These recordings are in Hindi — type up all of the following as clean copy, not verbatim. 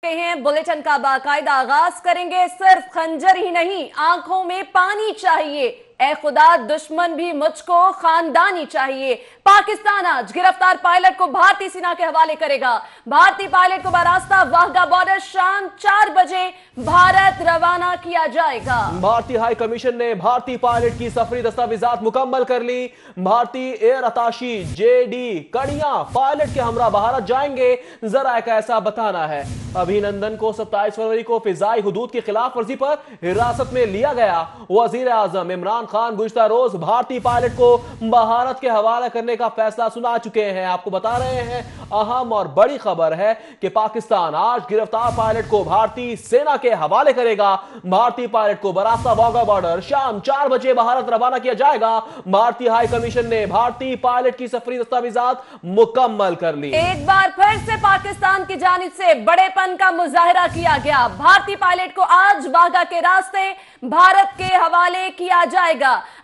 हैं। बुलेटिन का बाकायदा आगाज करेंगे। सिर्फ खंजर ही नहीं, आंखों में पानी चाहिए। ए खुदा, दुश्मन भी मुझको खानदानी चाहिए। पाकिस्तान आज गिरफ्तार पायलट को भारतीय सेना के हवाले करेगा। भारतीय पायलट को बरास्ता वाघा बॉर्डर शाम 4 बजे भारत रवाना किया जाएगा। भारतीय हाई कमीशन ने भारतीय पायलट की सफरी दस्तावेजात मुकम्मल कर ली। भारतीय एयर अताशी जेडी कड़िया पायलट के हमरा भारत जाएंगे। जरा कैसा बताना है। अभिनंदन को 27 फरवरी को फिजाई हुदूद की खिलाफ वर्जी पर हिरासत में लिया गया। वजीर आजम इमरान खान गुज़िश्ता रोज भारतीय पायलट को भारत के हवाले करने का फैसला सुना चुके हैं। आपको बता रहे हैं अहम और बड़ी खबर है कि पाकिस्तान आज गिरफ्तार पायलट को भारतीय सेना के हवाले करेगा। भारतीय पायलट को बरास्ता वाघा बॉर्डर शाम 4 बजे भारत रवाना किया जाएगा। भारतीय हाई कमीशन ने भारतीय पायलट की सफरी दस्तावेजात मुकम्मल कर ली। एक बार फिर से पाकिस्तान की जानिब से बड़ेपन का मुजाहिरा किया गया। भारतीय पायलट को आज वाघा के रास्ते भारत के हवाले किया जाएगा।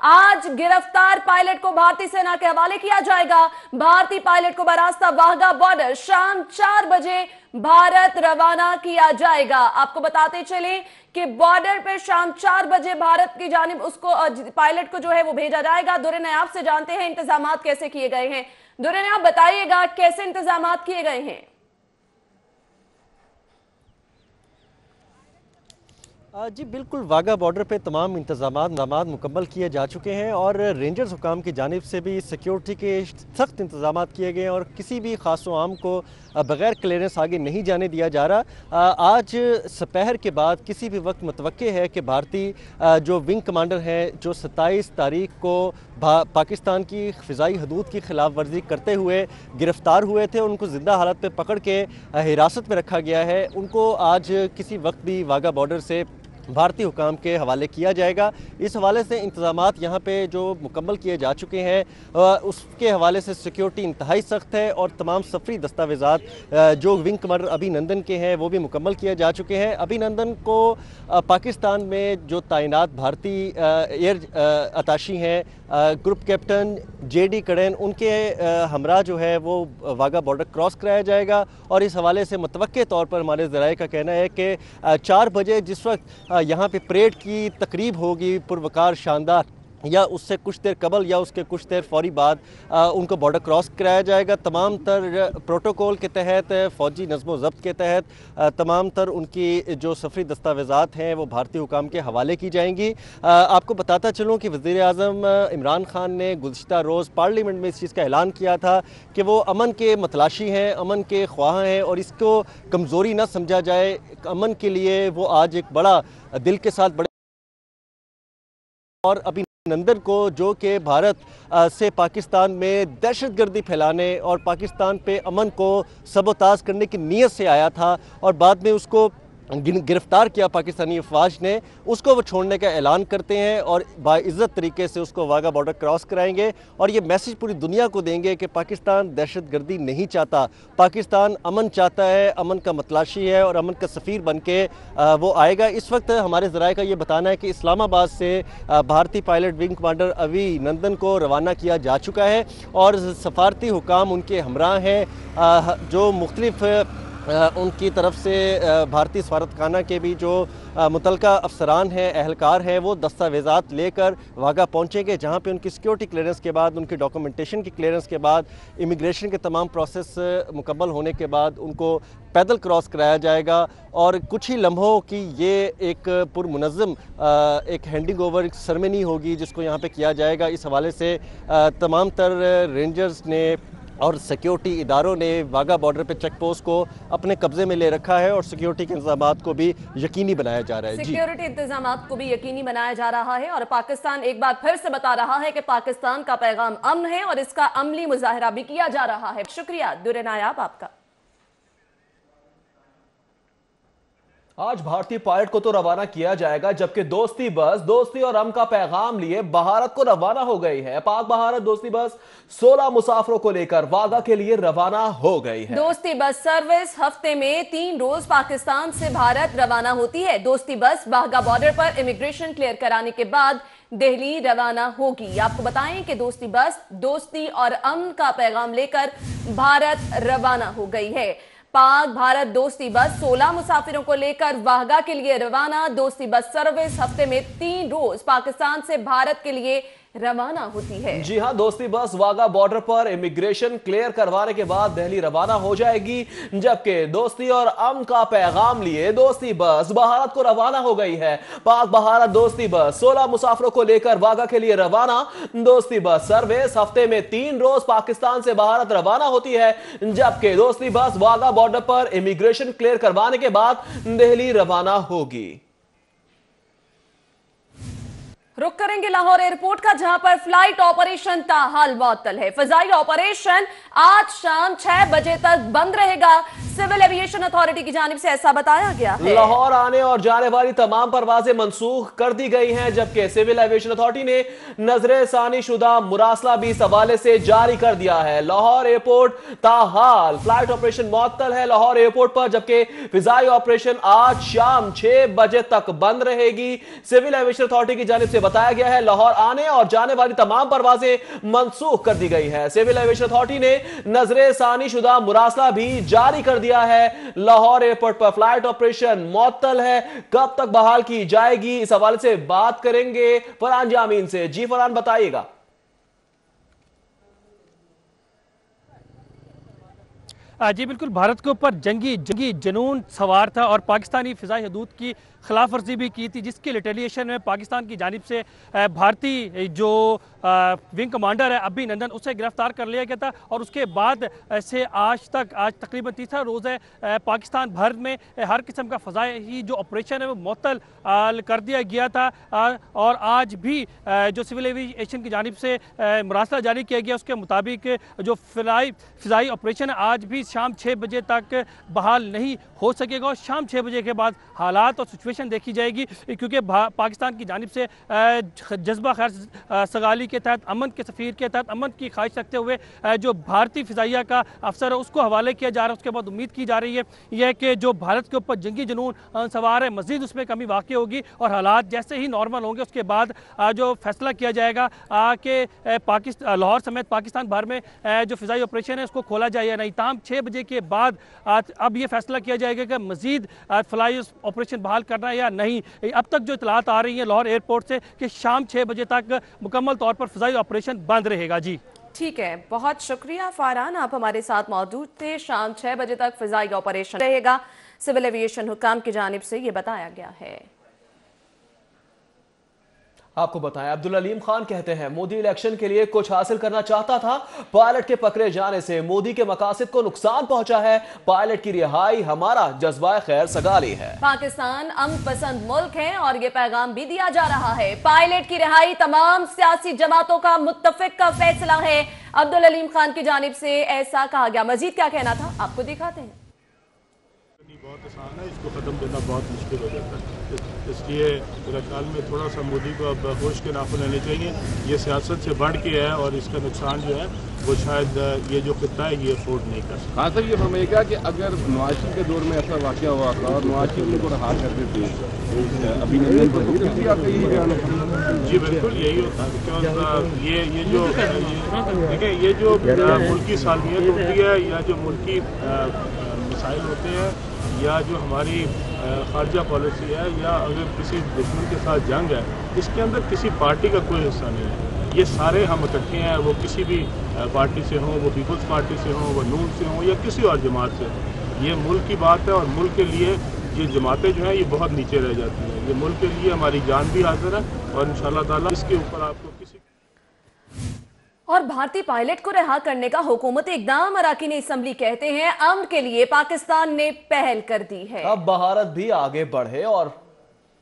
आज गिरफ्तार पायलट को भारतीय सेना के हवाले किया जाएगा। भारतीय पायलट को बरास्ता वाघा बॉर्डर शाम 4 बजे भारत रवाना किया जाएगा। आपको बताते चले कि बॉर्डर पे शाम 4 बजे भारत की जानिब उसको पायलट को जो है वो भेजा जाएगा। दुर्रे नायाब से जानते हैं इंतजाम कैसे किए गए हैं। दुर्रे नायाब, बताइएगा कैसे इंतजाम किए गए हैं। जी बिल्कुल, वाघा बॉर्डर पे तमाम इंतजामात मुकम्मल किए जा चुके हैं और रेंजर्स हुकाम की जानिब से भी सिक्योरिटी के सख्त इंतजामात किए गए हैं और किसी भी खास आम को बग़ैर क्लियरेंस आगे नहीं जाने दिया जा रहा। आज दोपहर के बाद किसी भी वक्त मुतवक्के है कि भारतीय जो विंग कमांडर हैं, जो 27 तारीख को पाकिस्तान की फ़िज़ाई हदूद की खिलाफ वर्जी करते हुए गिरफ़्तार हुए थे, उनको ज़िंदा हालत में पकड़ के हिरासत में रखा गया है। उनको आज किसी वक्त भी वाघा बॉर्डर से भारतीय हुकाम के हवाले किया जाएगा। इस हवाले से इंतज़ामात यहाँ पे जो मुकम्मल किए जा चुके हैं उसके हवाले से सिक्योरिटी इंतहाई सख्त है और तमाम सफरी दस्तावेज़ात जो विंग कमांडर अभिनंदन के हैं वो भी मुकम्मल किए जा चुके हैं। अभिनंदन को पाकिस्तान में जो तैनात भारतीय एयर अताशी हैं, ग्रुप कैप्टन जेडी कड़ेन, उनके हमरा जो है वो वाघा बॉर्डर क्रॉस कराया जाएगा और इस हवाले से मुतवक्के तौर पर हमारे ज़राए का कहना है कि 4 बजे जिस वक्त यहाँ पे परेड की तकरीब होगी पुरवकार शानदार, या उससे कुछ देर कबल या उसके कुछ देर फौरी बाद उनको बॉर्डर क्रॉस कराया जाएगा। तमाम तर प्रोटोकॉल के तहत, फ़ौजी नज़्म ज़ब्त के तहत तमाम तर उनकी जो सफरी दस्तावेज़ात हैं वो भारतीय हुकाम के हवाले की जाएंगी। आपको बताता चलूँ कि वज़ीर आज़म इमरान खान ने गुज़िश्ता रोज़ पार्लियामेंट में इस चीज़ का ऐलान किया था कि वो अमन के मतलाशी हैं, अमन के ख्वाह हैं और इसको कमज़ोरी ना समझा जाए। अमन के लिए वो आज एक बड़ा दिल के साथ बड़े और अभिनंदन को, जो कि भारत से पाकिस्तान में दहशतगर्दी फैलाने और पाकिस्तान पे अमन को सबोताज करने की नीयत से आया था और बाद में उसको गिरफ्तार किया पाकिस्तानी अफवाज ने, उसको वो छोड़ने का ऐलान करते हैं और बाइज़्ज़त तरीके से उसको वाघा बॉर्डर क्रॉस कराएंगे और ये मैसेज पूरी दुनिया को देंगे कि पाकिस्तान दहशतगर्दी नहीं चाहता, पाकिस्तान अमन चाहता है, अमन का मतलाशी है और अमन का सफ़ीर बन के वो आएगा। इस वक्त हमारे ज़राए का ये बताना है कि इस्लामाबाद से भारतीय पायलट विंग कमांडर अभिनंदन को रवाना किया जा चुका है और सफारती हुकाम उनके हमरा हैं, जो मुख्तलिफ उनकी तरफ से भारतीय सफारतखाना के भी जो मुतलका अफसरान हैं, अहलकार हैं, वो दस्तावेज़ात लेकर वाघा पहुँचेंगे, जहाँ पे उनकी सिक्योरिटी क्लियरेंस के बाद, उनकी डॉक्यूमेंटेशन की क्लियरेंस के बाद, इमिग्रेशन के तमाम प्रोसेस मुकम्मल होने के बाद उनको पैदल क्रॉस कराया जाएगा और कुछ ही लम्हों की ये एक पुरमुनज़्ज़म एक हैंडिंग ओवर सेरेमनी होगी जिसको यहाँ पे किया जाएगा। इस हवाले से तमाम तर रेंजर्स ने और सिक्योरिटी इदारों ने वाघा बॉर्डर पे चेक पोस्ट को अपने कब्जे में ले रखा है और सिक्योरिटी के इंतजामात को भी यकीनी बनाया जा रहा है। सिक्योरिटी इंतजामात को भी यकीनी बनाया जा रहा है और पाकिस्तान एक बार फिर से बता रहा है कि पाकिस्तान का पैगाम अमन है और इसका अमली मुजाहिरा भी किया जा रहा है। शुक्रिया दुर्रे नायाब आपका। आज भारतीय पायलट को तो रवाना किया जाएगा, जबकि दोस्ती बस दोस्ती और अमन का पैगाम लिए भारत को रवाना हो गई है। पाक भारत दोस्ती बस 16 मुसाफिरों को लेकर वाघा के लिए रवाना हो गई है। दोस्ती बस सर्विस हफ्ते में 3 रोज पाकिस्तान से भारत रवाना होती है। दोस्ती बस वाघा बॉर्डर पर इमिग्रेशन क्लियर कराने के बाद दिल्ली रवाना होगी। आपको बताएं कि दोस्ती बस दोस्ती और अमन का पैगाम लेकर भारत रवाना हो गई है। पाक भारत दोस्ती बस 16 मुसाफिरों को लेकर वाहगा के लिए रवाना। दोस्ती बस सर्विस हफ्ते में 3 रोज पाकिस्तान से भारत के लिए रवाना होती है। जी हां, दोस्ती बस वाघा बॉर्डर पर इमिग्रेशन क्लियर करवाने के बाद दिल्ली रवाना हो जाएगी, जबकि दोस्ती और अमन का पैगाम लिए दोस्ती बस भारत को रवाना हो गई है। पाक भारत दोस्ती बस 16 मुसाफिरों को लेकर वाघा के लिए रवाना। दोस्ती बस सर्विस हफ्ते में 3 रोज पाकिस्तान से भारत रवाना होती है, जबकि दोस्ती बस वाघा बॉर्डर पर इमिग्रेशन क्लियर करवाने के बाद दिल्ली रवाना होगी। रुक करेंगे लाहौर एयरपोर्ट का, जहां पर फ्लाइट ऑपरेशन ताहाल मुअत्तल है। फिजाई ऑपरेशन आज शाम 6 बजे तक बंद रहेगा। सिविल एविएशन अथॉरिटी की जानिब से ऐसा बताया गया है। लाहौर आने और जाने वाली तमाम परवाजें मंसूख कर दी गई हैं, जबकि सिविल एविएशन अथॉरिटी ने नजरे सानी शुदा मुरासला भी इस हवाले से जारी कर दिया है। लाहौर एयरपोर्ट ताहाल फ्लाइट ऑपरेशन मुअत्तल है लाहौर एयरपोर्ट पर, जबकि फिजाई ऑपरेशन आज शाम 6 बजे तक बंद रहेगी। सिविल एविएशन अथॉरिटी की जानिब से बताया गया है लाहौर आने और जाने वाली तमाम परवाजें मंसूख कर दी गई है। सिविल एविएशन अथॉरिटी ने नजरे सानी शुदा मुरासला भी जारी कर दिया है। लाहौर एयरपोर्ट पर फ्लाइट ऑपरेशन मुअत्तल है, कब तक बहाल की जाएगी इस हवाले से बात करेंगे फरहान जामीन से। जी फरहान, बताइएगा। जी बिल्कुल, भारत के ऊपर जंगी जुनून सवार था और पाकिस्तानी फिजाई हदूद की खिलाफ वर्जी भी की थी, जिसके रिटेलिएशन में पाकिस्तान की जानिब से भारतीय जो विंग कमांडर है अभिनंदन, उसे गिरफ्तार कर लिया गया था। और उसके बाद से आज तकरीबन तीसरा रोज़ है पाकिस्तान भर में हर किस्म का फ़ज़ाई जो ऑपरेशन है वो मुअत्तल कर दिया गया था। और आज भी जो सिविल एविएशन की जानिब से मुरासला जारी किया गया, उसके मुताबिक जो फ़िज़ाई ऑपरेशन है आज भी शाम 6 बजे तक बहाल नहीं हो सकेगा। और शाम 6 बजे के बाद हालात और सिचुएशन देखी जाएगी, क्योंकि पाकिस्तान की जानिब से जज्बा खैर सगाली के तहत, अमन के सफ़ीर के तहत अमन की ख्वाहिश रखते हुए जो भारतीय फ़िज़ाइया का अफसर है उसको हवाले किया जा रहा है। उसके बाद उम्मीद की जा रही है यह कि जो भारत के ऊपर जंगी जुनून सवार है मज़ीद उसमें कमी वाक़ई होगी और हालात जैसे ही नॉर्मल होंगे उसके बाद जो फैसला किया जाएगा कि लाहौर समेत पाकिस्तान भर में जो फ़िज़ाई ऑपरेशन है उसको खोला जाए या नहीं। ताहम 6 बजे के बाद अब ये फैसला किया जाएगा कि मज़ीद फ्लाई ऑपरेशन बहाल करना है या नहीं। अब तक जो इतलात आ रही है लाहौर एयरपोर्ट से कि शाम 6 बजे तक मुकम्मल तौर पर फ़िज़ाई ऑपरेशन बंद रहेगा। जी ठीक है, बहुत शुक्रिया फरहान, आप हमारे साथ मौजूद थे। शाम 6 बजे तक फ़िज़ाई ऑपरेशन रहेगा, सिविल एविएशन हुकाम की जानिब से ये बताया गया है। आपको बताएं, अब्दुल अलीम खान कहते हैं मोदी इलेक्शन के लिए कुछ हासिल करना चाहता था, पायलट के पकड़े जाने से मोदी के मकासद को नुकसान पहुंचा है। पायलट की रिहाई हमारा जज्बा खैर सगाली है। पाकिस्तान अमन पसंद मुल्क है और ये पैगाम भी दिया जा रहा है। पायलट की रिहाई तमाम सियासी जमातों का मुत्तफिक का फैसला है। अब्दुल अलीम खान की जानिब से ऐसा कहा गया। मजीद क्या कहना था आपको दिखाते हैं। बहुत आसान है, इसको ख़त्म करना बहुत मुश्किल हो जाता है। इसलिए मेरे ख्याल में थोड़ा सा मोदी को अब होश के नाखुन लेने चाहिए। ये सियासत से बढ़ के है और इसका नुकसान जो है वो शायद ये जो खिता है ये अफोर्ड नहीं कर सकता। हाँ सर, ये फरमाइएगा कि अगर नवाज शरीफ के दौर में ऐसा वाक़या हुआ था और नवाज शरीफ उनको रहा करते थे अभिनंदन पर भी आपका यही बयान है? जी बिल्कुल यही होता है, क्योंकि ये जो देखिए ये जो मुल्की सालमियत होती है या जो मुल्की मिसाइल होते हैं या जो हमारी खारजा पॉलिसी है या अगर किसी दुश्मन के साथ जंग है, इसके अंदर किसी पार्टी का कोई हिस्सा नहीं है। ये सारे हम इकट्ठे हैं, वो किसी भी पार्टी से हों, वो पीपल्स पार्टी से हों, वो नून से हों या किसी और जमात से हों। ये मुल्क की बात है और मुल्क के लिए ये जमातें जो हैं ये बहुत नीचे रह जाती हैं। ये मुल्क के लिए हमारी जान भी हाजिर है और इंशाअल्लाह ताला इसके ऊपर आपको किसी और भारतीय पायलट को रिहा करने का हुकूमत इकदाम अरकान असम्बली कहते हैं। अमन के लिए पाकिस्तान ने पहल कर दी है। अब भारत भी आगे बढ़े और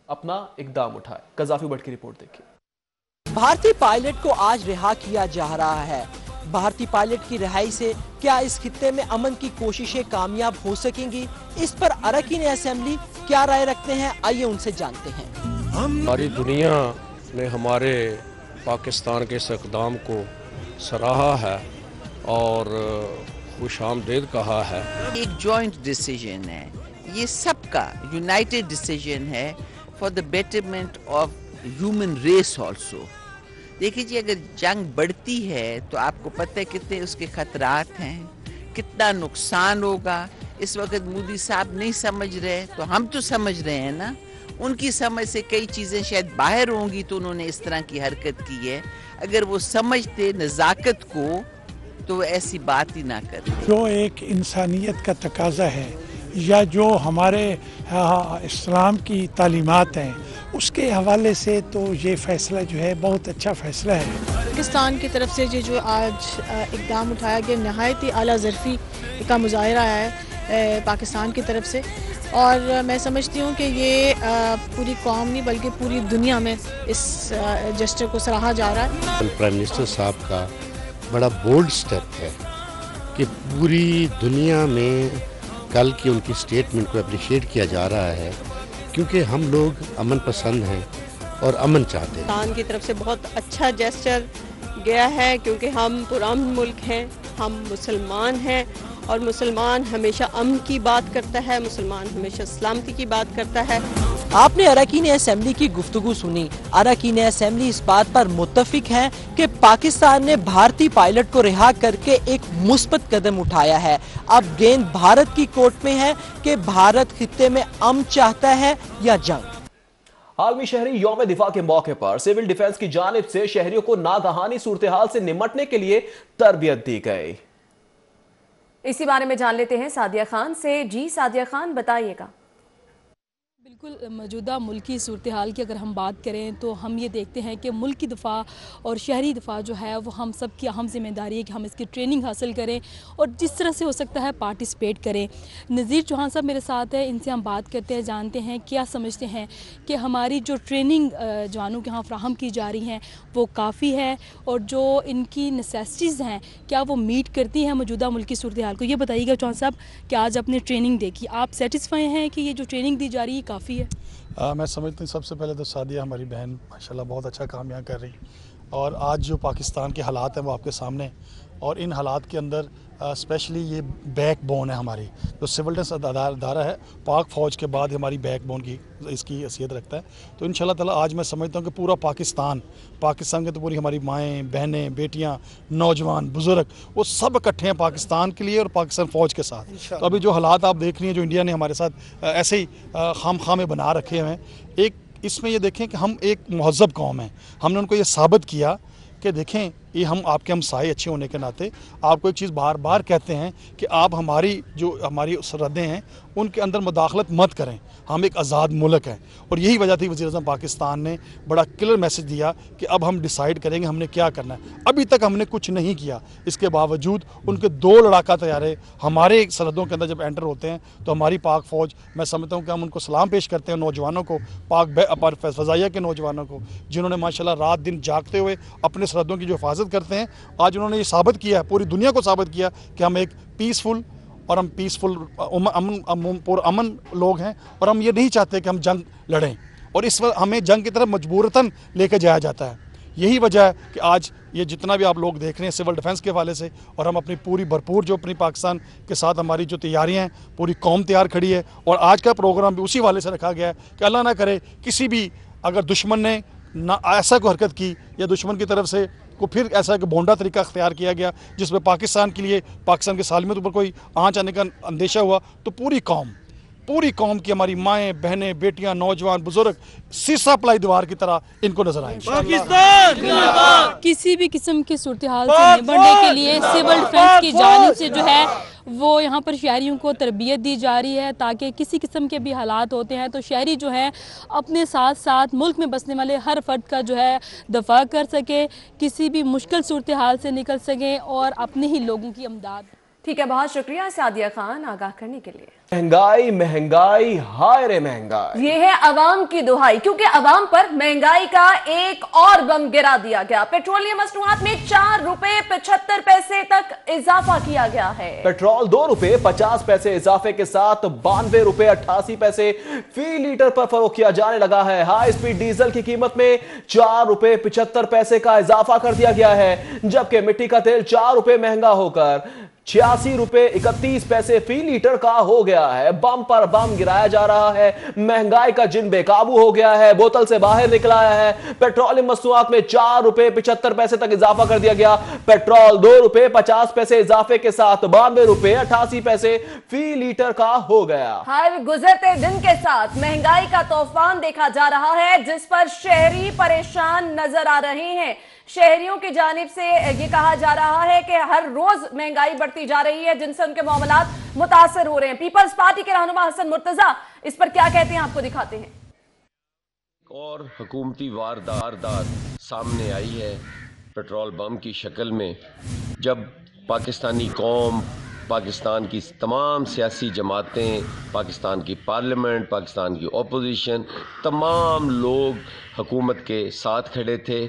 अपना इकदाम उठाए। कज़ाफी भट्ट की रिपोर्ट देखिए। भारतीय पायलट को आज रिहा किया जा रहा है। भारतीय पायलट की रिहाई से क्या इस खित्ते में अमन की कोशिशें कामयाब हो सकेंगी, इस पर अरकान असम्बली क्या राय रखते हैं, आइए उनसे जानते हैं। सारी दुनिया ने हमारे पाकिस्तान के इस इक़दाम को सराहा है और खुशामदीद कहा है। एक जॉइंट डिसीजन है, ये सबका यूनाइटेड डिसीजन है for the betterment of human race also. देखिए जी, अगर जंग बढ़ती है तो आपको पता है कितने उसके खतरात हैं, कितना नुकसान होगा। इस वक्त मोदी साहब नहीं समझ रहे, तो हम तो समझ रहे हैं ना। उनकी समझ से कई चीज़ें शायद बाहर होंगी तो उन्होंने इस तरह की हरकत की है। अगर वो समझते नज़ाकत को तो वो ऐसी बात ही ना करते। जो एक इंसानियत का तकाजा है या जो हमारे इस्लाम की तालीमात हैं उसके हवाले से तो ये फ़ैसला जो है बहुत अच्छा फ़ैसला है। पाकिस्तान की तरफ से जो आज इक़दाम उठाया गया नहायत ही आला ज़रफ़ी का मुज़ाहिरा है पाकिस्तान की तरफ से, और मैं समझती हूँ कि ये पूरी कौम नहीं बल्कि पूरी दुनिया में इस जेस्चर को सराहा जा रहा है। प्राइम मिनिस्टर साहब का बड़ा बोल्ड स्टेप है कि पूरी दुनिया में कल की उनकी स्टेटमेंट को अप्रिशिएट किया जा रहा है, क्योंकि हम लोग अमन पसंद हैं और अमन चाहते हैं। पाकिस्तान की तरफ से बहुत अच्छा जेस्चर गया है, क्योंकि हम पुरअमन मुल्क हैं, हम मुसलमान हैं और मुसलमान हमेशा अमन की बात करता है, मुसलमान हमेशा सलामती की बात करता है। आपने अरकान असेंबली की गुफ्तगू सुनी। अरकान असेंबली इस बात पर मुत्तफिक हैं कि पाकिस्तान ने भारतीय पायलट को रिहा करके एक मुस्बत कदम उठाया है। अब गेंद भारत की कोर्ट में है कि भारत खित्ते में अमन चाहता है या जंग। आलमी शहरी यौम दिफा के मौके पर सिविल डिफेंस की जानिब से शहरियों को नागहानी सूरत हाल से निमटने के लिए तरबियत दी गई। इसी बारे में जान लेते हैं सादिया खान से। जी सादिया खान, बताइएगा। बिल्कुल, मौजूदा मुल्की सूरत हाल की अगर हम बात करें तो हम ये देखते हैं कि मुल्की दफ़ा और शहरी दफ़ा जो है वो हम सब की अहम जिम्मेदारी है कि हम इसकी ट्रेनिंग हासिल करें और जिस तरह से हो सकता है पार्टिसिपेट करें। नज़ीर चौहान साहब मेरे साथ है, इनसे हम बात करते हैं, जानते हैं क्या समझते हैं कि हमारी जो ट्रेनिंग जवानों के यहाँ फ्राहम की जा रही हैं वो काफ़ी है और जो इनकी नेसेसिटीज़ हैं क्या वो मीट करती हैं मौजूदा मुल्की सूरत हाल को। ये बताइएगा चौहान साहब कि आज आपने ट्रेनिंग देखी, आप सेटिस्फाई हैं कि ये जो ट्रेनिंग दी जा रही है काफ़ी है? मैं समझता हूँ सबसे पहले तो सादिया हमारी बहन माशाल्लाह बहुत अच्छा काम यहाँ कर रही, और आज जो पाकिस्तान के हालात हैं वो आपके सामने, और इन हालात के अंदर स्पेशली ये बैकबोन है हमारी जो सिविल डिफेंस अदारा है, पाक फ़ौज के बाद हमारी बैकबोन की इसकी हैसियत रखता है। तो इंशाल्लाह ताला आज मैं समझता हूँ कि पूरा पाकिस्तान के तो पूरी हमारी माएँ, बहनें, बेटियाँ, नौजवान, बुज़ुर्ग, वो सब इकट्ठे हैं पाकिस्तान के लिए और पाकिस्तान फ़ौज के साथ। तो अभी जो हालात आप देख रही हैं जो इंडिया ने हमारे साथ ऐसे ही खाम बना रखे हैं, एक इसमें ये देखें कि हम एक महज़ब कौम हैं। हमने उनको ये साबित किया कि देखें ये हम आपके हमसाए अच्छे होने के नाते आपको एक चीज़ बार बार कहते हैं कि आप हमारी जो हमारी सरहदें हैं उनके अंदर मुदाखलत मत करें, हम एक आज़ाद मुल्क हैं। और यही वजह थी वज़ीर-ए-आज़म पाकिस्तान ने बड़ा क्लियर मैसेज दिया कि अब हम डिसाइड करेंगे हमने क्या करना है। अभी तक हमने कुछ नहीं किया, इसके बावजूद उनके 2 लड़ाका तैयारे हमारे सरहदों के अंदर जब एंटर होते हैं तो हमारी पाक फ़ौज, मैं समझता हूँ कि हम उनको सलाम पेश करते हैं, नौजवानों को, पाक फ़ज़ाइया के नौजवानों को, जिन्होंने माशाल्लाह रात दिन जागते हुए अपने सरहदों की जो हिफाजत करते हैं। आज उन्होंने ये साबित किया, पूरी दुनिया को साबित किया कि हम एक पीसफुल और हम पीसफुल अमन लोग हैं, और हम ये नहीं चाहते कि हम जंग लड़ें, और इस वक्त हमें जंग की तरफ मजबूरतन लेकर जाया जाता है। यही वजह है कि आज ये जितना भी आप लोग देख रहे हैं सिविल डिफेंस के हवाले से, और हम अपनी पूरी भरपूर जो अपनी पाकिस्तान के साथ हमारी जो तैयारियां हैं, पूरी कौम तैयार खड़ी है। और आज का प्रोग्राम भी उसी वाले से रखा गया है कि अल्लाह ना करे किसी भी अगर दुश्मन ने ना ऐसा कोई हरकत की या दुश्मन की तरफ से को फिर ऐसा एक भोंडा तरीका अख्तियार किया गया जिसमें पाकिस्तान के लिए, पाकिस्तान की सालमियत पर कोई आँच आने का अंदेशा हुआ, तो पूरी कौम की हमारी माएँ, बहनें, बेटियां, नौजवान, बुजुर्ग सीसा पलाई दीवार की तरह इनको नजर आएंगे। पाकिस्तान किसी भी किस्म की सूरत हाल से निपटने के लिए सिविल डिफेंस की जानिब से जो है वो यहाँ पर शहरियों को तरबियत दी जा रही है, ताकि किसी किस्म के भी हालात होते हैं तो शहरी जो है अपने साथ साथ मुल्क में बसने वाले हर फर्द का जो है दफा कर सके, किसी भी मुश्किल सूरत हाल से निकल सके और अपने ही लोगों की इमदाद। ठीक है, बहुत शुक्रिया सादिया खान आगाह करने के लिए। महंगाई हाय रे महंगाई, ये है अवाम की दुहाई, क्योंकि अवाम पर महंगाई का एक और बम गिरा दिया गया। पेट्रोलियम मसनूआत में 4 रुपए 75 पैसे तक इजाफा किया गया है। पेट्रोल 2 रुपए 50 पैसे इजाफे के साथ 92 रुपए 88 पैसे फी लीटर पर फरोख्त किया जाने लगा है। हाई स्पीड डीजल की कीमत में 4 रुपए 75 पैसे का इजाफा कर दिया गया है, जबकि मिट्टी का तेल 4 रुपए महंगा होकर 86 रुपए 31 पैसे फी लीटर का हो गया है। बम पर बम गिराया जा रहा है। महंगाई का जिन बेकाबू हो गया है, बोतल से बाहर निकला है। पेट्रोलियम मसनूआत में 4 रुपए 75 पैसे तक इजाफा कर दिया गया। पेट्रोल 2 रुपए 50 पैसे इजाफे के साथ 92 रुपए 88 पैसे फी लीटर का हो गया। हर गुजरते दिन के साथ महंगाई का तूफान देखा जा रहा है, जिस पर शहरी परेशान नजर आ रहे हैं। शहरियों की जानिब से ये कहा जा रहा है कि हर रोज महंगाई बढ़ती जा रही है, जिनसे उनके मामलात मुतासर हो रहे हैं। पीपल्स पार्टी के रहनुमा हसन मुर्तजा इस पर क्या कहते हैं, आपको दिखाते हैं। और हुकूमती वारदात सामने आई है पेट्रोल बम की शक्ल में, जब पाकिस्तानी कौम, पाकिस्तान की तमाम सियासी जमातें, पाकिस्तान की पार्लियामेंट, पाकिस्तान की ओपोजिशन, तमाम लोग हुकूमत के साथ खड़े थे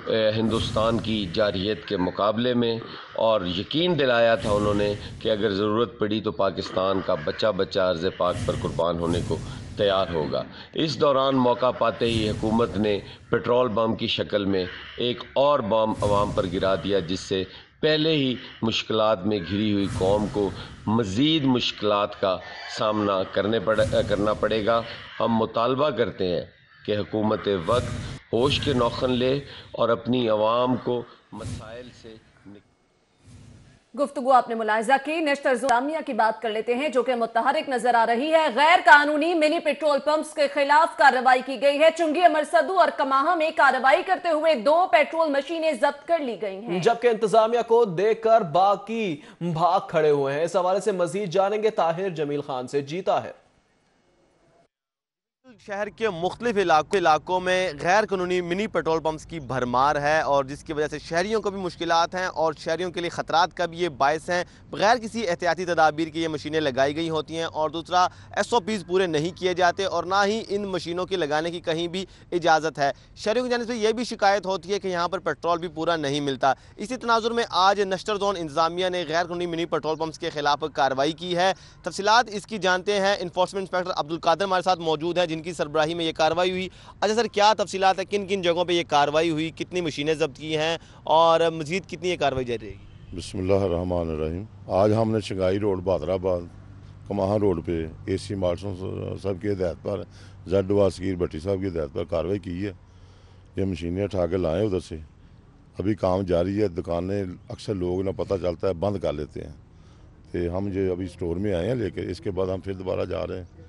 हिंदुस्तान की जारहियत के मुकाबले में, और यकीन दिलाया था उन्होंने कि अगर ज़रूरत पड़ी तो पाकिस्तान का बच्चा बच्चा अर्ज़ पाक पर कुर्बान होने को तैयार होगा। इस दौरान मौका पाते ही हुकूमत ने पेट्रोल बम की शक्ल में एक और बम अवाम पर गिरा दिया, जिससे पहले ही मुश्किलात में घिरी हुई कौम को मज़ीद मुश्किलात का सामना करना पड़ेगा। हम मुतालबा करते हैं कि हुकूमत वक्त होश के नौखन ले और अपनी आवाम को मसाइल से गुफ्तगू आपने मुलाहिजा की। नेशनल इंतजामिया की बात कर लेते हैं, जो कि मुतहरिक नजर आ रही है। गैर कानूनी मिनी पेट्रोल पंप्स के खिलाफ कार्रवाई की गई है। चुंगी, अमरसदू और कमाहा में कार्रवाई करते हुए 2 पेट्रोल मशीनें जब्त कर ली गई हैं, जबकि इंतजामिया को देखकर बाकी भाग खड़े हुए हैं। इस हवाले से मजीद जानेंगे ताहिर जमील खान से। जीता है शहर के मुख्तलिफ इलाकों में गैर कानूनी मिनी पेट्रोल पंप्स की भरमार है, और जिसकी वजह से शहरियों को भी मुश्किलात हैं और शहरियों के लिए ख़तरात का भी ये बायस हैं। बगैर किसी एहतियाती तदाबीर की ये मशीनें लगाई गई होती हैं, और दूसरा SOPs पूरे नहीं किए जाते, और ना ही इन मशीनों के लगाने की कहीं भी इजाज़त है। शहरियों की जानिब से यह भी शिकायत होती है कि यहाँ पर पेट्रोल भी पूरा नहीं मिलता। इसी तनाजुर में आज नश्तर जोन इंतजामिया ने गैर कानूनी मिनी पेट्रोल पंप्स के खिलाफ कार्रवाई की है। तफसीलात इसकी जानते हैं, इन्फोर्समेंट इंस्पेक्टर अब्दुल कादिर हमारे साथ मौजूद हैं, जिनकी सरबराही में ये कार्रवाई हुई। अच्छा सर, क्या तफसीलात है, किन किन जगहों पे ये कार्रवाई हुई, कितनी मशीनें जब्त की हैं और मजीद कितनी ये कार्रवाई जारी रहेगी? बिस्मिल्लाहिर्रहमानिर्रहीम। आज हमने शंघाई रोड, बहादराबाद, कमाहा रोड पे AC मार्शल साहब की हिदायत पर, जड वासगीर भट्टी साहब की हिदायत पर कार्रवाई की है। ये मशीनें उठा के लाएँ उधर से, अभी काम जारी है। दुकानें अक्सर लोग ना पता चलता है बंद कर लेते हैं, तो हम जो अभी स्टोर में आए हैं लेकर, इसके बाद हम फिर दोबारा जा रहे हैं।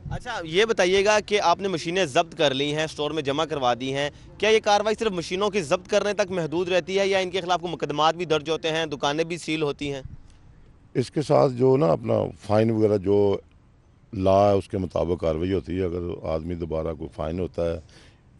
अच्छा, ये बताइएगा कि आपने मशीनें जब्त कर ली हैं, स्टोर में जमा करवा दी हैं, क्या ये कार्रवाई सिर्फ मशीनों की जब्त करने तक महदूद रहती है या इनके खिलाफ मुकदमात भी दर्ज होते हैं, दुकानें भी सील होती हैं? इसके साथ जो ना अपना फ़ाइन वगैरह जो ला है उसके मुताबिक कार्रवाई होती है। अगर आदमी दोबारा कोई फ़ाइन होता है,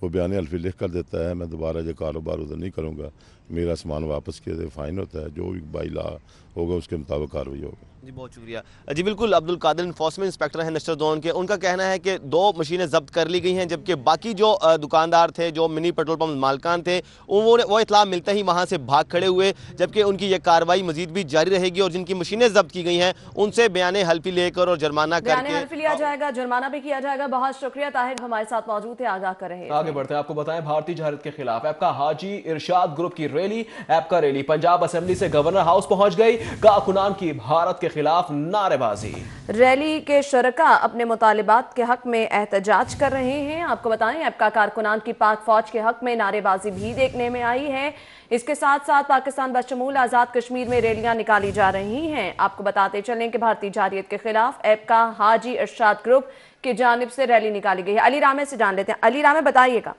वो बयान हल्फी लिख कर देता है, मैं दोबारा जो कारोबार उधर नहीं करूँगा, मेरा सामान वापस किया जाए, फ़ाइन होता है। जो भी बाई ला होगा उसके मुताबिक कार्रवाई होगी। जी बहुत शुक्रिया। जी बिल्कुल, अब्दुल कादिर इन्फोर्समेंट इंस्पेक्टर हैं नश्तर जोन के। उनका कहना है कि 2 मशीनें जब्त कर ली गई हैं, जबकि बाकी जो दुकानदार थे, जो मिनी पेट्रोल पंप मालकान थे, वो इतला मिलते ही वहाँ से भाग खड़े हुए, जबकि उनकी ये कार्रवाई मजीद भी जारी रहेगी और जिनकी मशीनें जब्त की गई हैं उनसे बयान हल्फी लेकर और जुर्माना करके लिया जाएगा, जुर्माना भी किया जाएगा। बहुत शुक्रिया ताहिर, हमारे साथ मौजूद थे, आगाह कर रहे हैं। आगे बढ़ते हैं, आपको बताएं भारतीय जारहियत के खिलाफ ऐप का हाजी इरशाद ग्रुप की रैली, ऐप का रैली पंजाब असेंबली से गवर्नर हाउस पहुंच गई। कारकुनान की भारत के खिलाफ नारेबाजी। रैली के शुरका अपने मुतालिबात के हक में एहतजाज कर रहे हैं। आपको बताएं, ऐप का कारकुनान की पाक फौज के हक में नारेबाजी भी देखने में आई है। इसके साथ साथ पाकिस्तान बशमूल आज़ाद कश्मीर में रैलियां निकाली जा रही हैं। आपको बताते चलें कि भारतीय जारहियत के खिलाफ ऐप का हाजी इरशाद ग्रुप की जानिब से रैली निकाली गई है। अली रामे से जान लेते हैं। अली रामे, बताइएगा।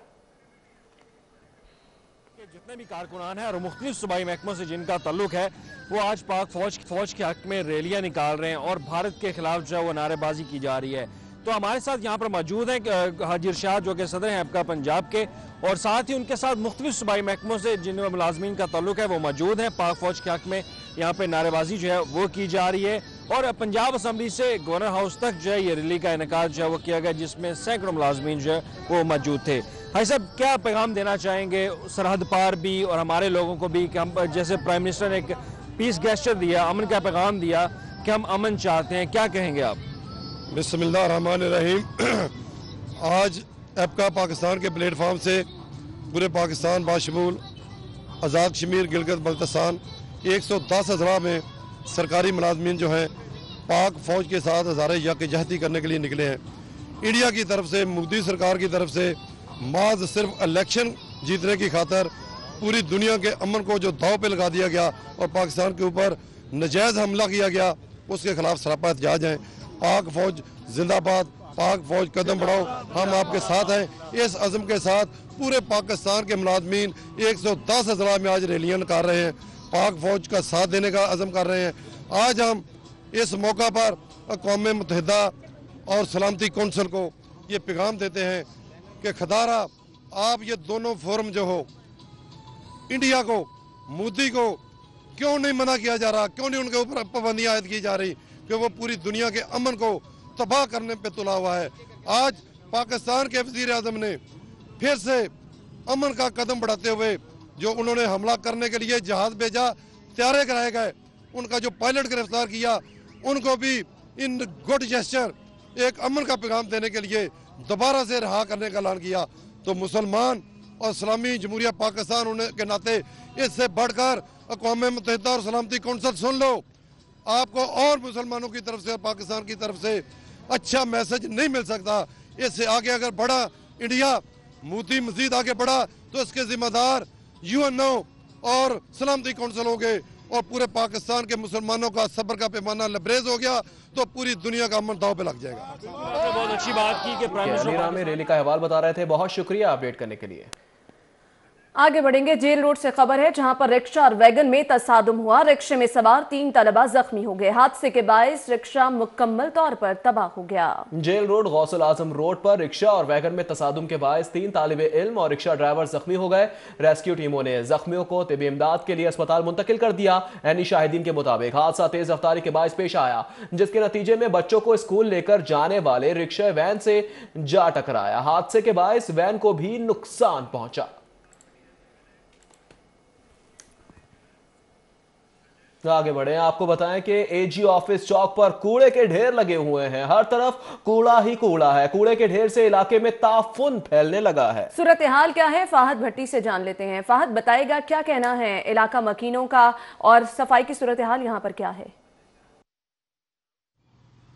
जितने भी कारकुनान हैं और मुख्तलिफ सूबाई महकमों से जिनका ताल्लुक है, वो आज पाक फौज के हक में रैलियां निकाल रहे हैं और भारत के खिलाफ जो है वो नारेबाजी की जा रही है। तो हमारे साथ यहाँ पर मौजूद हैं हाजी इरशाद, जो कि सदर हैं आपका पंजाब के, और साथ ही उनके साथ मुख्तलिफ सूबाई महकमों से जिन मुलाजमीन का ताल्लुक है वो मौजूद हैं। पाक फौज के हक में यहाँ पे नारेबाजी जो है वो की जा रही है, और पंजाब असम्बली से गवर्नर हाउस तक जो है ये रैली का इनेकाद जो है वो किया गया, जिसमें सैकड़ों मुलाजमीन जो है वो मौजूद थे। भाई साहब, क्या पैगाम देना चाहेंगे सरहद पार भी और हमारे लोगों को भी, कि हम जैसे प्राइम मिनिस्टर ने एक पीस गेस्चर दिया, अमन का पैगाम दिया कि हम अमन चाहते हैं, क्या कहेंगे आप? बिस्मिल्लाहिर्रहमानिर्रहीम। आज ऐपका पाकिस्तान के प्लेटफार्म से पूरे पाकिस्तान बाशमूल आज़ाद कश्मीर, गिलगित बल्तिस्तान 110 अजला में सरकारी मुलाजमीन जो हैं पाक फ़ौज के साथ हज़ारे यकजहती करने के लिए निकले हैं। इंडिया की तरफ से, मोदी सरकार की तरफ से माज सिर्फ इलेक्शन जीतने की खातर पूरी दुनिया के अमन को जो दाव पे लगा दिया गया और पाकिस्तान के ऊपर नजायज़ हमला किया गया, उसके खिलाफ सरापा एहतजाज हैं। पाक फ़ौज जिंदाबाद, पाक फ़ौज कदम बढ़ाओ, हम आपके साथ हैं। इस अज़म के साथ पूरे पाकिस्तान के मुलाजमीन 110 अजला में आज रैलियाँ निकाल रहे हैं, पाक फ़ौज का साथ देने का अज़म कर रहे हैं। आज हम इस मौका पर अक़वाम मुत्तहिदा और सलामती कौंसिल को ये पैगाम देते हैं कि खदारा आप ये दोनों फोरम जो हो, इंडिया को, मोदी को क्यों नहीं मना किया जा रहा, क्यों नहीं उनके ऊपर पाबंदियां आयद की जा रही, कि वो पूरी दुनिया के अमन को तबाह करने पे तुला हुआ है। आज पाकिस्तान के वज़ीर आज़म ने फिर से अमन का कदम बढ़ाते हुए जो उन्होंने हमला करने के लिए जहाज भेजा, तैयारे कराए गए, उनका जो पायलट गिरफ्तार किया, उनको भी इन गुड जेस्चर एक अमन का पैगाम देने के लिए दोबारा से रिहा करने का ऐलान किया। तो मुसलमान और इस्लामी जमहूरिया पाकिस्तान होने के नाते इससे बढ़कर अक़वाम मुत्तहिदा और सलामती कौंसिल सुन लो, आपको और मुसलमानों की तरफ से, पाकिस्तान की तरफ से अच्छा मैसेज नहीं मिल सकता। इससे आगे अगर बढ़ा इंडिया, मोदी मजीद आगे बढ़ा, तो इसके जिम्मेदार UNO और सलामती कौंसिल होंगे और पूरे पाकिस्तान के मुसलमानों का सब्र का पैमाना लबरेज हो गया तो पूरी दुनिया का अमन दाव पे लग जाएगा। बहुत अच्छी बात की कि प्राइम मिनिस्टर में रैली का अहवाल बता रहे थे। बहुत शुक्रिया अपडेट करने के लिए। आगे बढ़ेंगे। जेल रोड से खबर है जहां पर रिक्शा और वैगन में तसादुम हुआ। रिक्शे में सवार 3 तलबा जख्मी हो गए। हादसे के बायस रिक्शा मुकम्मल तौर पर तबाह हो गया। जेल रोड गौसुल आजम रोड पर रिक्शा और वैगन में तसादुम के बायस 3 तालिबे इल्म और रिक्शा ड्राइवर जख्मी हो गए। रेस्क्यू टीमों ने जख्मियों को तिबी इमदाद के लिए अस्पताल मुंतकिल कर दिया। ऐनी शाहिदीन के मुताबिक हादसा तेज रफ्तारी के बायस पेश आया, जिसके नतीजे में बच्चों को स्कूल लेकर जाने वाले रिक्शा वैन से जा टकराया। हादसे के बायस वैन को भी नुकसान पहुंचा। आगे बढ़े, आपको बताएं कि AG ऑफिस चौक पर कूड़े के ढेर लगे हुए हैं। हर तरफ कूड़ा ही कूड़ा है। कूड़े के ढेर से इलाके में ताफुन फैलने लगा है। सूरत हाल क्या है, फाहद भट्टी से जान लेते हैं। फाहद बताएगा क्या कहना है इलाका मकीनों का और सफाई की सूरत हाल यहाँ पर क्या है।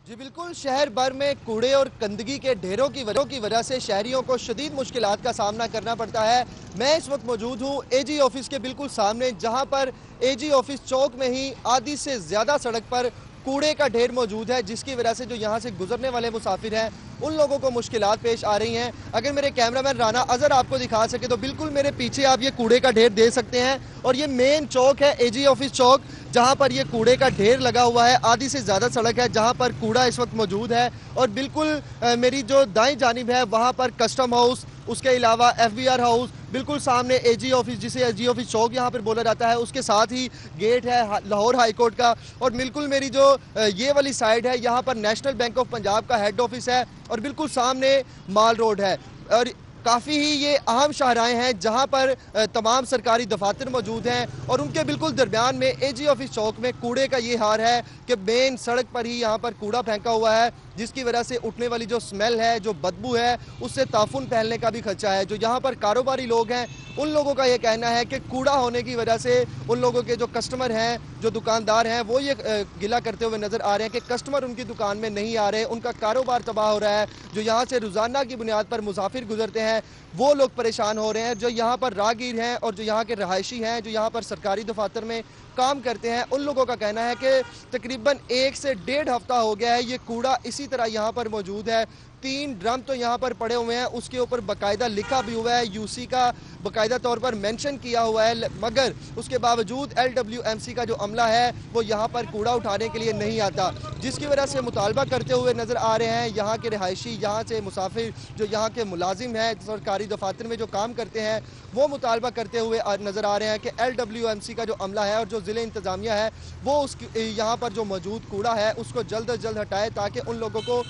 जी बिल्कुल, शहर भर में कूड़े और गंदगी के ढेरों की वजह से शहरियों को शदीद मुश्किलात का सामना करना पड़ता है। मैं इस वक्त मौजूद हूँ AG ऑफिस के बिल्कुल सामने, जहाँ पर AG ऑफिस चौक में ही आधी से ज़्यादा सड़क पर कूड़े का ढेर मौजूद है, जिसकी वजह से जो यहाँ से गुजरने वाले मुसाफिर हैं उन लोगों को मुश्किलात पेश आ रही हैं। अगर मेरे कैमरामैन राना अजहर आपको दिखा सके तो बिल्कुल मेरे पीछे आप ये कूड़े का ढेर देख सकते हैं और ये मेन चौक है AG ऑफिस चौक, जहाँ पर ये कूड़े का ढेर लगा हुआ है। आधी से ज़्यादा सड़क है जहाँ पर कूड़ा इस वक्त मौजूद है और बिल्कुल मेरी जो दाईं जानिब है वहाँ पर कस्टम हाउस, उसके अलावा FBR हाउस, बिल्कुल सामने AG ऑफिस, जिसे AG ऑफिस चौक यहाँ पर बोला जाता है, उसके साथ ही गेट है लाहौर हाई कोर्ट का। और बिल्कुल मेरी जो ये वाली साइड है यहाँ पर नेशनल बैंक ऑफ पंजाब का हेड ऑफिस है और बिल्कुल सामने माल रोड है। और काफ़ी ही ये अहम शाहराएँ हैं जहाँ पर तमाम सरकारी दफातर मौजूद हैं और उनके बिल्कुल दरमियान में AG ऑफिस चौक में कूड़े का ये हाल है कि मेन सड़क पर ही यहाँ पर कूड़ा फेंका हुआ है, जिसकी वजह से उठने वाली जो स्मेल है, जो बदबू है, उससे ताफुन फैलने का भी खदशा है। जो यहाँ पर कारोबारी लोग हैं उन लोगों का ये कहना है कि कूड़ा होने की वजह से उन लोगों के जो कस्टमर हैं, जो दुकानदार हैं, वो ये गिला करते हुए नज़र आ रहे हैं कि कस्टमर उनकी दुकान में नहीं आ रहे, उनका कारोबार तबाह हो रहा है। जो यहाँ से रोज़ाना की बुनियाद पर मुसाफिर गुजरते हैं वो लोग परेशान हो रहे हैं। जो यहाँ पर राहगीर हैं और जो यहाँ के रहायशी हैं, जो यहाँ पर सरकारी दफातर में काम करते हैं, उन लोगों का कहना है कि तकरीबन 1 से 1.5 हफ्ता हो गया है ये कूड़ा इसी तरह यहाँ पर मौजूद है। 3 ड्रम तो यहाँ पर पड़े हुए हैं, उसके ऊपर बाकायदा लिखा भी हुआ है, UC का बाकायदा तौर पर मेंशन किया हुआ है, मगर उसके बावजूद LWMC का जो अमला है वो यहाँ पर कूड़ा उठाने के लिए नहीं आता, जिसकी वजह से मुतालबा करते हुए नज़र आ रहे हैं यहाँ के रहायशी, यहाँ से मुसाफिर, जो यहाँ के मुलाजिम हैं सरकारी दफातर में जो काम करते हैं, वो मुतालबा करते हुए नज़र आ रहे हैं कि LWMC का जो अमला है और जो ज़िले इंतज़ामिया है वो उस यहाँ पर जो मौजूद कूड़ा है उसको जल्द अज जल्द हटाए ताकि उन लोगों को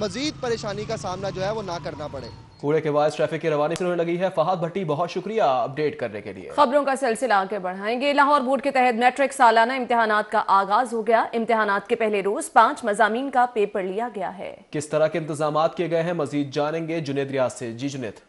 मजीद परेशानी का सामना जो है वो ना करना पड़े। कूड़े के बाद ट्रैफिक की रवानी शुरू होने लगी है। फहाद भट्टी, बहुत शुक्रिया अपडेट करने के लिए। खबरों का सिलसिला आगे बढ़ाएंगे। लाहौर बोर्ड के तहत मैट्रिक सालाना इम्तिहानात का आगाज हो गया। इम्तिहानात के पहले रोज 5 मज़ामीन का पेपर लिया गया है। किस तरह के इंतजाम किए गए हैं, मजीद जानेंगे जुनेद रियाज से। जी Junaid.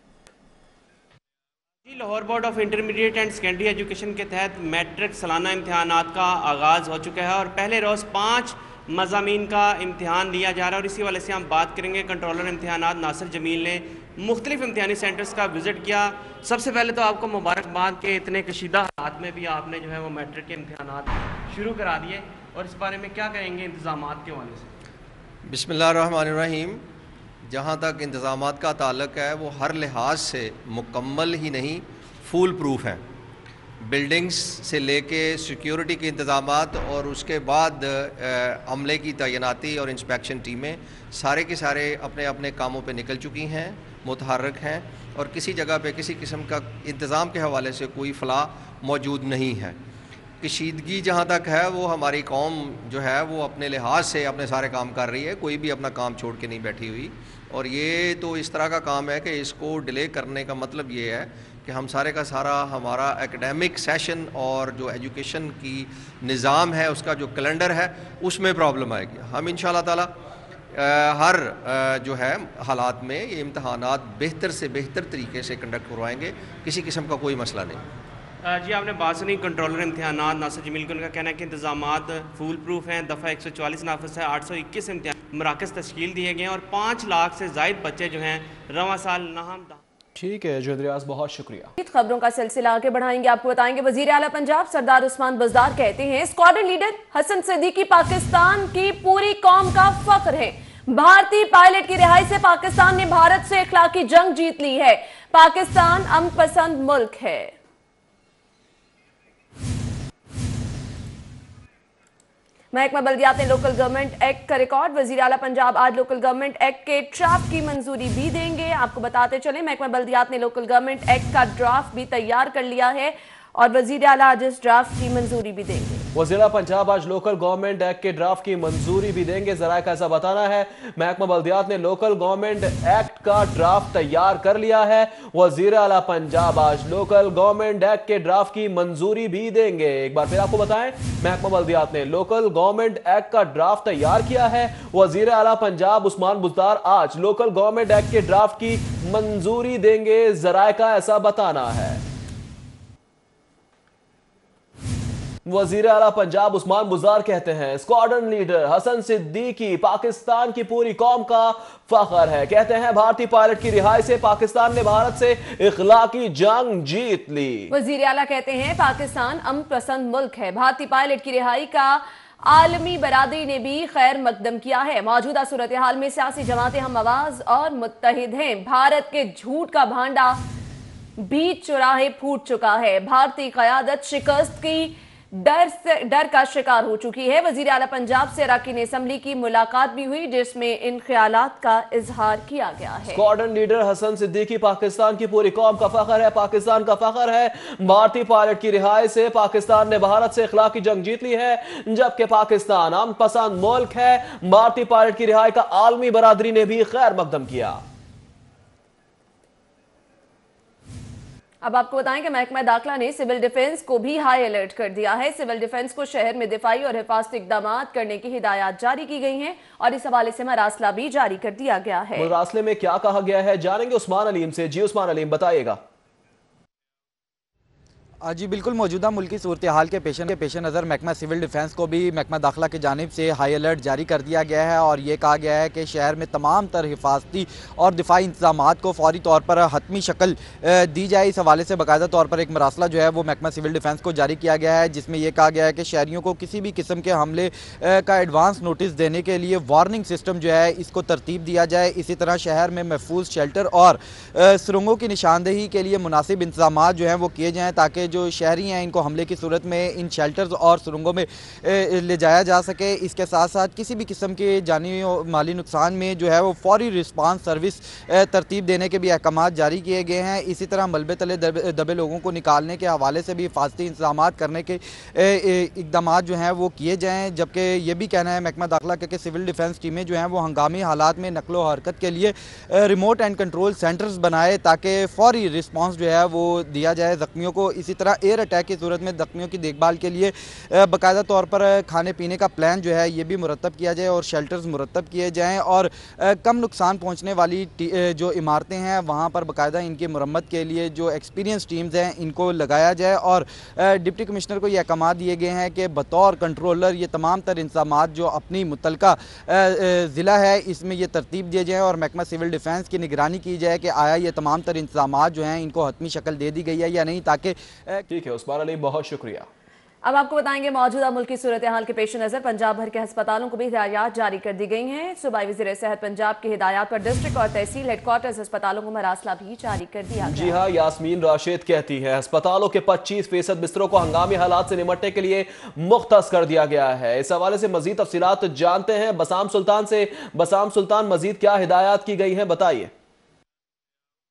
Lahore board of intermediate and secondary education के तहत मैट्रिक सालाना इम्तहानात का आगाज़ हो चुका है और पहले रोज़ 5 मज़ामीन का इम्तहान लिया जा रहा है और इसी वाले से हम बात करेंगे। कंट्रोलर इम्तहानात नासिर जमील ने मुख्तलिफ इम्तहानी सेंटर्स का विज़िट किया। सबसे पहले तो आपको मुबारकबाद के इतने कशीदा हालात में भी आपने जो है वो मैट्रिक के इम्तहानात शुरू करा दिए, और इस बारे में क्या कहेंगे इंतज़ामात के हवाले से? बिस्मिल्लाहिर्रहमानिर्रहीम। जहाँ तक इंतज़ामात का ताल्लुक है वो हर लिहाज से मुकम्मल ही नहीं, फुल प्रूफ हैं। बिल्डिंग्स से लेके सिक्योरिटी के इंतज़ामात और उसके बाद अमले की तैनाती और इंस्पेक्शन टीमें सारे के सारे अपने अपने कामों पे निकल चुकी हैं, मुतहर्रिक हैं, और किसी जगह पे किसी किस्म का इंतज़ाम के हवाले से कोई फला मौजूद नहीं है। कशीदगी जहाँ तक है वो हमारी कौम जो है वो अपने लिहाज से अपने सारे काम कर रही है, कोई भी अपना काम छोड़ के नहीं बैठी हुई। और ये तो इस तरह का काम है कि इसको डिले करने का मतलब ये है कि हम सारे का सारा हमारा एकेडमिक सेशन और जो एजुकेशन की निज़ाम है उसका जो कैलेंडर है उसमें प्रॉब्लम आएगी। हम इंशाल्लाह ताला हर जो है हालात में ये इम्तहानात बेहतर से बेहतर तरीके से कंडक्ट करवाएंगे, किसी किस्म का कोई मसला नहीं। जी आपने बात सुनी कंट्रोलर इम्तहानात नासिर जमील को, उनका कहना है कि इंतजामात फुल प्रूफ हैं। दफ़ा 144 नाफिस है, 821 इम्तहान मराकज़ तश्कील दिए गए हैं और 5 लाख से ज़ायद बच्चे जो हैं रवां साल नाहम। ठीक है जुद्रियाज, बहुत शुक्रिया। खबरों का सिलसिला आगे बढ़ाएंगे। आपको बताएंगे वजीर आला पंजाब सरदार उस्मान बज़दार कहते हैं स्क्वाड्रन लीडर हसन सिद्दीकी पाकिस्तान की पूरी कौम का फख्र है। भारतीय पायलट की रिहाई से पाकिस्तान ने भारत से इखलाकी जंग जीत ली है। पाकिस्तान अमन पसंद मुल्क है। महकमा बल्दियात ने लोकल गवर्नमेंट एक्ट का रिकॉर्ड। वजीर आला पंजाब आज लोकल गवर्नमेंट एक्ट के ड्राफ्ट की मंजूरी भी देंगे। आपको बताते चले महकमा बल्दियात ने लोकल गवर्नमेंट एक्ट का ड्राफ्ट भी तैयार कर लिया है और वजीर आला आज इस ड्राफ्ट की मंजूरी भी देंगे। वज़ीर पंजाब आज लोकल गवर्नमेंट एक्ट के ड्राफ्ट की मंजूरी भी देंगे। जराए का ऐसा बताना है महकमा बल्दियात ने लोकल गवर्नमेंट एक्ट का ड्राफ्ट तैयार कर लिया है। वज़ीर आला पंजाब आज लोकल गवर्नमेंट एक्ट के ड्राफ्ट की मंजूरी भी देंगे। एक बार फिर आपको बताएं महकमा बल्दियात ने लोकल गवर्नमेंट एक्ट का ड्राफ्ट तैयार किया है। वज़ीर आला पंजाब उस्मान बज़दार आज लोकल गवर्नमेंट एक्ट के ड्राफ्ट की मंजूरी देंगे। जराए का ऐसा बताना है। वज़ीर आला पंजाब उस्मान बज़दार कहते हैं स्क्वाड्रन लीडर हसन सिद्दीकी पाकिस्तान की पूरी कौम का फख्र है। कहते हैं भारतीय पायलट की रिहाई से पाकिस्तान ने भारत से इखलाकी जंग जीत ली। वज़ीर आला कहते हैं पाकिस्तान अमन पसंद मुल्क है। भारतीय पायलट की रिहाई का आलमी बरादरी ने भी खैर मकदम किया है। मौजूदा सूरत हाल में सियासी जमातें हम आवाज और मुत्तहिद हैं। भारत के झूठ का भांडा बीच चौराहे फूट चुका है। भारतीय क़यादत शिकस्त की डर का शिकार हो चुकी है। वजीर आला पंजाब से अरकान असम्बली की मुलाकात भी हुई जिसमें इन ख्यालात का इजहार किया गया है। स्क्वाड्रन लीडर हसन सिद्दीकी पाकिस्तान की पूरी कौम का फख्र है। पाकिस्तान का फख्र है। भारतीय पायलट की रिहाई से पाकिस्तान ने भारत से इखलाकी जंग जीत ली है, जबकि पाकिस्तान अमन पसंद मुल्क है। भारतीय पायलट की रिहाई का आलमी बरादरी ने भी खैर मकदम किया। अब आपको बताएं कि महकमा दाखिला ने सिविल डिफेंस को भी हाई अलर्ट कर दिया है। सिविल डिफेंस को शहर में दिफाई और हिफाजती इकदाम करने की हिदायत जारी की गई हैं और इस हवाले से मरासला भी जारी कर दिया गया है। मरासले में क्या कहा गया है जानेंगे उस्मान अलीम से। जी उस्मान अलीम बताइएगा। जी बिल्कुल, मौजूदा मुल्की सूरत हाल के पेश नज़र महकमा सिविल डिफेंस को भी महकमा दाखिला की जानिब से हाई अलर्ट जारी कर दिया गया है और ये कहा गया है कि शहर में तमाम तर हिफाजती और दिफाई इंतजामात को फौरी तौर पर हतमी शक्ल दी जाए। इस हवाले से बाकायदा तौर पर एक मरासला जो है वो महकमा सिविल डिफेंस को जारी किया गया है, जिसमें यह कहा गया है कि शहरियों को किसी भी किस्म के हमले का एडवांस नोटिस देने के लिए वार्निंग सिस्टम जो है इसको तरतीब दिया जाए। इसी तरह शहर में महफूज शेल्टर और सुरंगों की निशानदेही के लिए मुनासिब इंतजाम जो हैं वो किए जाएँ ताकि जो शहरी हैं इनको हमले की सूरत में इन शेल्टर्स और सुरंगों में ले जाया जा सके। इसके साथ साथ किसी भी किस्म के जानी माली नुकसान में जो है वो फौरी रिस्पांस सर्विस तरतीब देने के भी अहकाम जारी किए गए हैं। इसी तरह मलबे तले दबे लोगों को निकालने के हवाले से भी हिफाजती इंतजाम करने के इकदाम जो हैं वो किए जाएँ। जबकि ये भी कहना है महकमा दाखिला के सिविल डिफेंस टीमें जो हैं वो हंगामी हालात में नकलो हरकत के लिए रिमोट एंड कंट्रोल सेंटर्स बनाए ताकि फौरी रिस्पांस जो है वो दिया जाए ज़ख्मियों को। इसी तरह एयर अटैक की सूरत में जख्मियों की देखभाल के लिए बाकायदा तौर पर खाने पीने का प्लान जो है ये भी मुरतब किया जाए और शेल्टर्स मुरतब किए जाएँ और कम नुकसान पहुँचने वाली जो इमारतें हैं वहाँ पर बाकायदा इनकी मरम्मत के लिए जो एक्सपीरियंस टीम्स हैं इनको लगाया जाए। और डिप्टी कमिश्नर को ये अहकाम दिए गए हैं कि बतौर कंट्रोलर ये तमाम तर इंतज़ामात जो अपनी मुतलका ज़िला है इसमें ये तरतीब दिए जाए और महकमा सिविल डिफेंस की निगरानी की जाए कि आया ये तमाम तर इंतज़ामात जो हैं इनको हतमी शक्ल दे दी गई है या नहीं, ताकि ठीक है उस्मान अली, बहुत शुक्रिया। अब आपको बताएंगे मौजूदा मुल्की सूरत हाल के पेश नजर पंजाब भर के अस्पतालों को भी हिदायत जारी कर दी गई हैं। सूबाई वज़ीर सेहत पंजाब की हिदायत पर डिस्ट्रिक्ट और तहसील हेडक्वार्टर्स अस्पतालों को मरासला भी जारी कर दिया गया। जी हाँ, यास्मीन राशिद कहती है अस्पतालों के 25% बिस्तरों को हंगामी हालात से निपटने के लिए मुख्तस कर दिया गया है। इस हवाले से मजीद तफसीलात जानते हैं बसाम सुल्तान से। बसाम सुल्तान, मजीद क्या हिदायत की गई है, बताइए।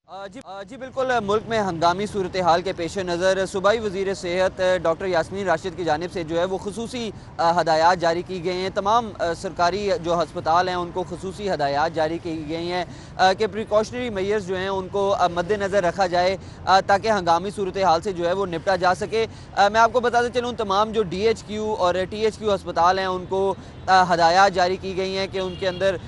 जी बिल्कुल, मुल्क में हंगामी सूरत हाल के पेश नज़र सूबाई वज़ीर सेहत डॉक्टर यास्मीन राशिद की जानिब से जो है वो खुसूसी हदायत जारी की गई हैं। तमाम सरकारी जो हस्पताल हैं उनको खुसूसी हदायत जारी की गई हैं कि प्रिकॉशनरी मेजर्स जो हैं उनको मद्देनज़र रखा जाए ताकि हंगामी सूरत हाल से जो है वो निपटा जा सके। मैं आपको बताते चलूँ तमाम जो DHQ और THQ हस्पताल हैं उनको हदायत जारी की गई हैं कि उनके अंदर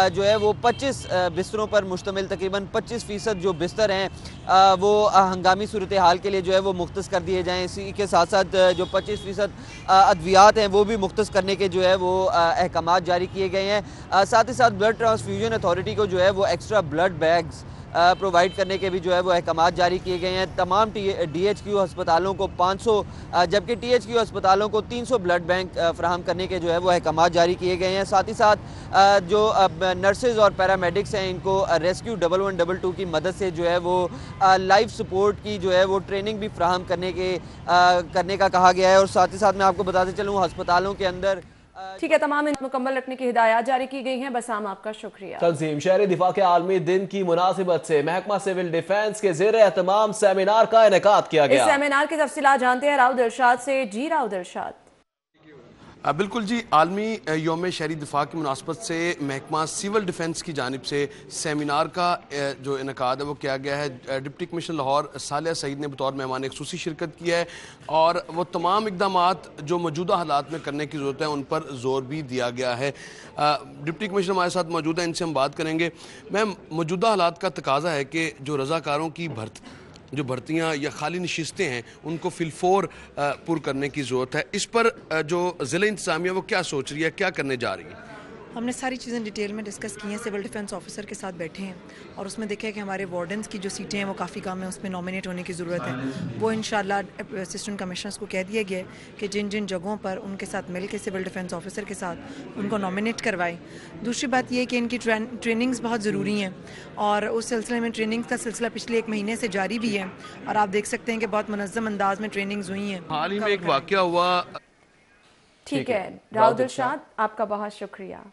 जो है वो 25 बिस्तरों पर मुश्तमिल तकरीबन 25% जो बिस्तर हैं वो हंगामी सूरत हाल के लिए जो है वो मुख्तस कर दिए जाएँ। इसी के साथ साथ जो 25% अद्वियात हैं वो भी मुख्तस करने के जो है वो अहकामात जारी किए गए हैं। साथ ही साथ ब्लड ट्रांसफ्यूजन अथॉरिटी को जो है वो एक्स्ट्रा ब्लड बैग्स प्रोवाइड करने के भी जो है वो अहकामात जारी किए गए हैं। तमाम DHQ अस्पतालों को 500 जबकि THQ अस्पतालों को 300 ब्लड बैंक फ्राहम करने के जो है वो अहकामात जारी किए गए हैं। साथ ही साथ जो नर्सेज और पैरामेडिक्स हैं इनको रेस्क्यू 1112 की मदद से जो है वो लाइफ सपोर्ट की जो है वो ट्रेनिंग भी फ्राहम करने का कहा गया है। और साथ ही साथ मैं आपको बताते चलूँ अस्पतालों के अंदर ठीक है, तमाम मुकम्मल रखने की हिदायत जारी की गई है। बसाम, आपका शुक्रिया। तंजीम शहरी दिफा के आलमी दिन की मुनासिबत से महकमा सिविल डिफेंस के ज़ेरे एहतमाम सेमिनार का इनेकाद किया गया। इस सेमिनार की तफसीलात जानते हैं राव दिलशाद से। जी राव दिलशाद। बिल्कुल जी, आलमी योम शहरी दिफा की मुनासबत से महकमा सिविल डिफेंस की जानिब से सेमिनार का जो इनकाद है वो किया गया है। डिप्टी कमिश्नर लाहौर सालिया सईद ने बतौर मेहमान खुसूसी शिरकत की है और वो तमाम इकदामात जो मौजूदा हालात में करने की ज़रूरत है उन पर जोर भी दिया गया है। डिप्टी कमिश्नर हमारे साथ मौजूद है, इनसे हम बात करेंगे। मैम, मौजूदा हालात का तकाजा है कि जो रज़ाकारों की जो भर्तियां या खाली नशिस्तें हैं उनको फिलफोर पुर करने की ज़रूरत है। इस पर जो ज़िला इंतज़ामिया वो क्या सोच रही है, क्या करने जा रही है? हमने सारी चीज़ें डिटेल में डिस्कस की हैं, सिविल डिफेंस ऑफिसर के साथ बैठे हैं और उसमें देखा है कि हमारे वार्डन्स की जो सीटें हैं वो काफ़ी कम है, उसमें नॉमिनेट होने की ज़रूरत है। वो इंशाल्लाह असिस्टेंट कमिश्नर्स को कह दिया गया है कि जिन जिन जगहों पर उनके साथ मिल के सिविल डिफेंस ऑफिसर के साथ उनको नॉमिनेट करवाएं। दूसरी बात ये कि इनकी ट्रेनिंग्स बहुत ज़रूरी हैं और उस सिलसिले में ट्रेनिंग का सिलसिला पिछले 1 महीने से जारी भी है और आप देख सकते हैं कि बहुत मुनज़्ज़म अंदाज में ट्रेनिंग्स हुई हैं। हाल ही में एक वाक़या हुआ। ठीक है राव दिलशाद, आपका बहुत शुक्रिया।